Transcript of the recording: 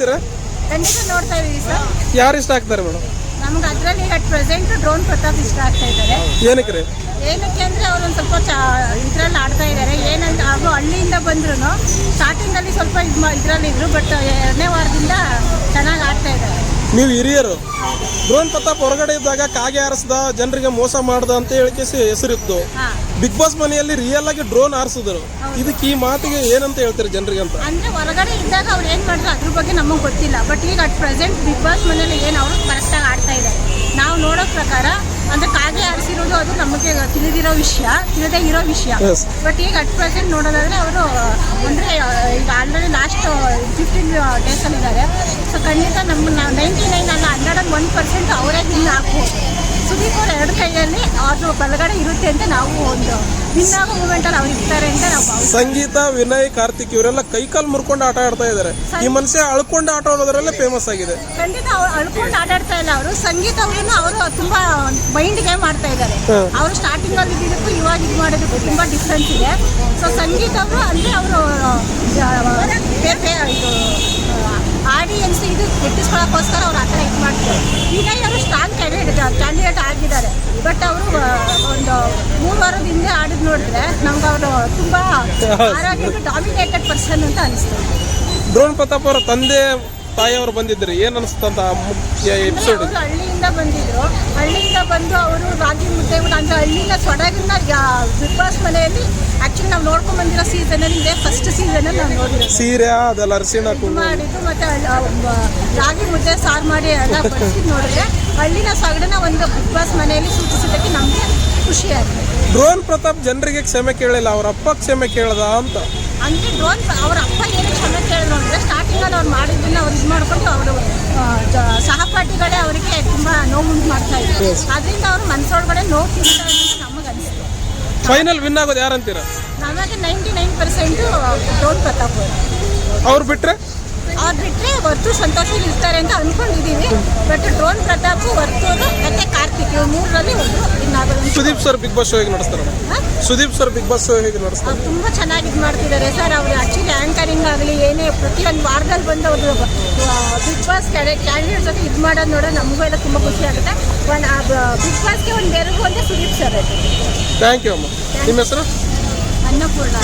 ನೋಡ್ತೀರಾ? ಖಂಡಿತ ನೋಡ್ತಾ ಇದೀವಿ ಸರ್. ಯಾರು ಇಷ್ಟ ಆಗ್ತಾರೆ ಮೇಡಮ್? ನಮ್ಗೆ ಅದರಲ್ಲಿ ಈಗ ಪ್ರೆಸೆಂಟ್ ಡ್ರೋನ್ ಪ್ರತಾಪ್ ಇಷ್ಟ ಆಗ್ತಾ ಇದ್ದಾರೆ. ಏನಕ್ಕೆ ರೀ? ಏನಕ್ಕೆ ಅಂದರೆ ಅವರು ಒಂದು ಸ್ವಲ್ಪ ಇದರಲ್ಲಿ ಆಡ್ತಾ ಇದ್ದಾರೆ. ಏನಂತ ಅವರು ಹಳ್ಳಿಯಿಂದ ಬಂದ್ರು ಸ್ಟಾರ್ಟಿಂಗಲ್ಲಿ ಸ್ವಲ್ಪ ಇದರಲ್ಲಿ ಇದ್ರು, ಬಟ್ 2ನೇ ವಾರದಿಂದ ಚೆನ್ನಾಗಿ ಆಡ್ತಾ ಇದ್ದಾರೆ. ನೀವು ಹಿರಿಯರು. ಡ್ರೋನ್ ಪ್ರತಾಪ್ ಹೊರಗಡೆ ಇದ್ದಾಗ ಕಾಗೆ ಹಾರಿಸ್ದ, ಜನರಿಗೆ ಮೋಸ ಮಾಡ್ದ ಅಂತ ಹೇಳಿಕೆ ಹೆಸರಿತ್ತು. ಬಿಗ್ ಬಾಸ್ ಮನೆಯಲ್ಲಿ ರಿಯಲ್ ಆಗಿ ಡ್ರೋನ್ ಹಾರಿಸಿದ್ರು. ಇದಕ್ಕೆ ಈ ಮಾತಿಗೆ ಏನಂತ ಹೇಳ್ತಾರೆ ಜನರಿಗೆ ಅಂತ? ಅಂದ್ರೆ ಹೊರಗಡೆ ಇದ್ದಾಗ ಅವ್ರು ಏನ್ ಮಾಡಿದ್ರು ಅದ್ರ ಬಗ್ಗೆ ನಮಗೆ ಗೊತ್ತಿಲ್ಲ. ಬಟ್ ಈಗ ಅಟ್ ಪ್ರೆಸೆಂಟ್ ಬಿಗ್ ಬಾಸ್ ಮನೇಲಿ ಏನು ಅವರು ಕರೆಕ್ಟಾಗಿ ಆಡ್ತಾ ಇದ್ದಾರೆ. ನಾವು ನೋಡೋ ಪ್ರಕಾರ ಅಂದ್ರೆ ಕಾಗೆ ಹಾರಿಸಿರೋದು ಅದು ನಮಗೆ ತಿಳಿದೇ ಇರೋ ವಿಷಯ. ಬಟ್ ಈಗ ಅಟ್ ಪ್ರೆಸೆಂಟ್ ನೋಡೋದಾದ್ರೆ ಅವರು ಅಂದ್ರೆ ಈಗ ಆಲ್ರೆಡಿ ಲಾಸ್ಟ್ 15 ಡೇಸಲ್ಲಿ ಇದ್ದಾರೆ. ಸೊ ಖಂಡಿತ ನಮ್ಮ 99 ಅಲ್ಲ 101% ಅವರೇ ವಿನ್ ಆಗ್ಬೋದು. ಸುದೀಪ್ ಅವ್ರ 2 ಕೈಯಲ್ಲಿ ಅದು ಬಲಗಡೆ ಇರುತ್ತೆ ಅಂತ ನಾವು ಒಂದು ವಿನ್ ಆಗೋ ಮೂಮೆಂಟಲ್ಲಿ ಅವ್ರು ಇರ್ತಾರೆ ಅಂತ ನಾವು ಭಾವಿಸ್ತೀವಿ. ಸಂಗೀತ, ವಿನಯ್, ಕಾರ್ತಿಕ್ ಇವರೆಲ್ಲ ಕೈಕಾಲು ಮುರ್ಕೊಂಡು ಆಟ ಆಡ್ತಾ ಇದ್ದಾರೆ. ಈ ಮನುಷ್ಯ ಅಳ್ಕೊಂಡು ಆಟ ಆಡೋದ್ರಲ್ಲೇ ಫೇಮಸ್ ಆಗಿದೆ. ಖಂಡಿತ ಅವ್ರು ಅಳ್ಕೊಂಡು ಆಟ ಆಡ್ತಾ ಇಲ್ಲ. ಅವರು ಸಂಗೀತ ಅವರು ತುಂಬಾ ಮೈಂಡ್ ಗೇಮ್ ಆಡ್ತಾ ಇದ್ದಾರೆ. ಅವರು ಸ್ಟಾರ್ಟಿಂಗ್ ಅಲ್ಲಿ ಇದ್ದಕ್ಕೂ ಇವಾಗ ಇದು ಮಾಡೋದಕ್ಕೂ ತುಂಬಾ ಡಿಫ್ರೆನ್ಸ್ ಇದೆ. ಸೊ ಸಂಗೀತ ಅವರು ಅಂದ್ರೆ ಅವರು ಇದು ಆಡಿಯನ್ಸ್ ಇದು ಗಿಟ್ಟಿಸ್ಕೊಳ್ಳೋಕ್ಕೋಸ್ಕರ ಅವ್ರು ಆ ಥರ ಇದು ಮಾಡ್ತಾರೆ. ವಿನಯ್ ಅವರು ಸ್ಟ್ರಾಂಗ್ ಕ್ಯಾಂಡಿಡೇಟ್ ಆಗಿದ್ದಾರೆ. ಬಟ್ ಅವರು ಒಂದು 3 ವಾರದ ಹಿಂದೆ ಆಡಿದ್ ನೋಡಿದ್ರೆ ನಮ್ಗೆ ಅವರು ತುಂಬಾ ಆರೋಗ್ಯಕ್ಕೆ ಡಾಮಿನೇಟೆಡ್ ಪರ್ಸನ್ ಅಂತ ಅನಿಸ್ತದೆ. ಡ್ರೋನ್ ಪ್ರತಾಪ್ ಅವರ ತಂದೆ ತಾಯಿಯವರು ಬಂದಿದ್ರು, ಏನ್ ಅನಿಸ್ತಂತ ಎಪಿಸೋಡ್? ಹಳ್ಳಿಯಿಂದ ಬಂದಿದ್ರು. ಹಳ್ಳಿಯಿಂದ ಬಂದು ಅವರು ರಾಗಿ ಮುದ್ದೆ ಅಂದ್ರೆ ಹಳ್ಳಿಯಿಂದ ಸೊಡಗಿನ ಬಿಗ್ ಬಾಸ್ ಮನೆಯಲ್ಲಿ ಆಕ್ಚುಲಿ ನಾವು ನೋಡ್ಕೊಂಡ್ ಬಂದಿರೋ ಸೀಸನ್ ಅಲ್ಲಿ ಇದೆ. ಫಸ್ಟ್ ಸೀಸನ್ ಅಲ್ಲಿ ನಾವು ನೋಡಿದ್ವಿ. ಸೀರೆ ಅದೆಲ್ಲ ಅರಿಶಿಣ ಮಾಡಿದ್ದು ಮತ್ತೆ ರಾಗಿ ಮುದ್ದೆ ಸಾರು ಮಾಡಿ ಎಲ್ಲ ಬಡಿಸಿ ನೋಡಿದ್ರೆ ಹಳ್ಳಿನ ಸೊಗಡನ್ನ ಒಂದು ಬಿಗ್ ಬಾಸ್ ಮನೆಯಲ್ಲಿ ಸೂಚಿಸೋದಕ್ಕೆ ನಮ್ಗೆ ಖುಷಿ ಆಗಿದೆ. ಡ್ರೋನ್ ಪ್ರತಾಪ್ ಜನರಿಗೆ ಕ್ಷಮೆ ಕೇಳಿಲ್ಲ, ಅವ್ರ ಅಪ್ಪ ಕ್ಷಮೆ ಕೇಳದ ಅಂತ. ಅಂದ್ರೆ ಡ್ರೋನ್ ಅವ್ರ ಅಪ್ಪ ಏನು ಕ್ಷಮೆ ಕೇಳಿದ್ರು ಅಂದ್ರೆ ಸ್ಟಾರ್ಟಿಂಗ್ ಅಲ್ಲಿ ಅವ್ರು ಮಾಡಿದ್ದನ್ನ ಅವ್ರು ಇದು ಮಾಡ್ಕೊಂಡು ಅವರು ಸಹಪಾಠಿಗಳೇ ಅವರಿಗೆ ತುಂಬಾ ನೋವು ಮಾಡ್ತಾ ಇದ್ರು. ಅದರಿಂದ ಅವ್ರು ಮನಸ್ಸೊಳಗಡೆ ನೋವು ತಿಂತಾರೆ ಅಂತ ನಮಗೆ ಅನಿಸ್ತು. ಫೈನಲ್ ವಿನ್ ಆಗೋದು ಯಾರಂತೀರ? ನಮಗೆ 99% ಡ್ರೋನ್ ಪ್ರತಾಪ್ ಅವ್ರು ಬಿಟ್ರೆ ವರ್ತು ಸಂತೋಷದಲ್ಲಿ ಇರ್ತಾರೆ ಅಂತ ಅನ್ಕೊಂಡಿದೀವಿ. ಬಟ್ ಡ್ರೋನ್ ಪ್ರತಾಪ್, ವರ್ತೂರು ಮತ್ತೆ ಕಾರ್ತಿಕ್ 3ರಲ್ಲಿ ಒಬ್ರು ಇನ್ನಾಗೋದು. Sudeep sir big boss show ಹೇಗೆ ನಡೆಸ್ತಾರೆ? Sudeep sir big boss show ಹೇಗೆ ನಡೆಸ್ತಾರೆ? ತುಂಬಾ ಚೆನ್ನಾಗಿ ಇದು ಮಾಡ್ತಿದ್ದಾರೆ ಸರ್. ಅವ್ರು ಆಕ್ಚುಲಿ ಆಂಕರಿಂಗ್ ಆಗಲಿ ಏನೇ ಪ್ರತಿಯೊಂದು ವಾರದಲ್ಲಿ ಬಂದು ಅವರು ಬಿಗ್ ಬಾಸ್ ಕ್ಯಾಂಡಿಡೇಟ್ ಜೊತೆ ಇದು ಮಾಡೋದು ನೋಡೋದು ನಮಗೂ ಎಲ್ಲ ತುಂಬ ಖುಷಿ ಆಗುತ್ತೆ. ಬಿಗ್ ಬಾಸ್ಗೆ ಒಂದು ಬೆರಗು ಅಂದರೆ ಸುದೀಪ್ ಸರ್. ಥ್ಯಾಂಕ್ ಯು ಅಮ್ಮ. ನಿಮ್ಮ ಹೆಸರು? ಅನ್ನಪೂರ್ಣ.